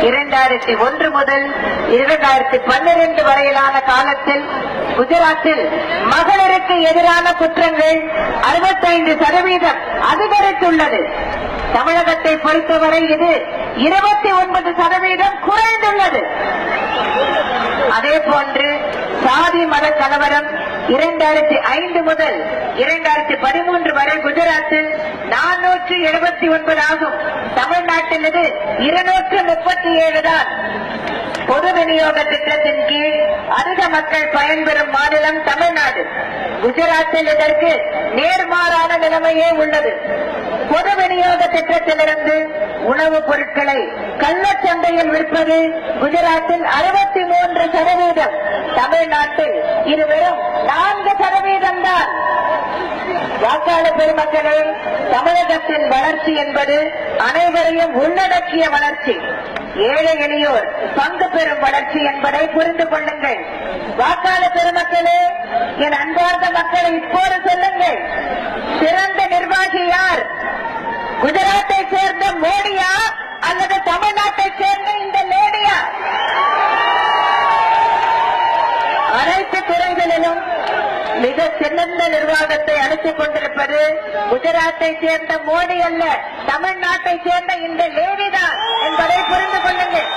2001 முதல் 2012 வரையிலான காலத்தில் குஜராத்தில் மகளிருக்கு எதிரான குற்றங்கள் 65% அதிகரித்துள்ளது. தமிழகத்தை பொறுத்தவரை இது 29% குறைந்துள்ளது. அதேபோன்று சாதி மத கலவரம் 2005 முதல் 2013 வரை குஜராத்தில் 479 ஆகும். தமிழ்நாட்டில் இது 237 தான். பொது விநியோக திட்டத்தின் கீழ் அதிக மக்கள் பயன்பெறும் மாநிலம் தமிழ்நாடு. குஜராத்தில் இதற்கு நேர்மாறான நிலைமையே உள்ளது. பொது விநியோக திட்டத்திலிருந்து உணவுப் பொருட்களை கள்ளச்சந்தையில் விற்பது குஜராத்தில் 63%. தமிழ்நாட்டில் இது வெறும் 4% தான். வாக்காளர் பெருமக்களே, தமிழகத்தின் வளர்ச்சி என்பது அனைவரையும் உள்ளடக்கிய வளர்ச்சி. ஏழை எளியோர் பங்கு பெறும் வளர்ச்சி என்பதை புரிந்து கொள்ளுங்கள். வாக்காளர் பெருமக்களே, என் அன்பார்ந்த மக்களை இப்போது சொல்லுங்கள், சிறந்த நிர்வாகி யார்? குஜராத்தை சேர்ந்த மோடியா அல்லது தமிழ்நாட்டை சேர்ந்த இந்த லேடியா? அனைத்து துறைகளிலும் மிக சிறந்த நிர்வாகத்தை அளித்துக் கொண்டிருப்பது குஜராத்தை சேர்ந்த மோடி அல்ல, தமிழ்நாட்டை சேர்ந்த இந்த லேடிதான் என்பதை புரிந்து கொள்ளுங்கள்.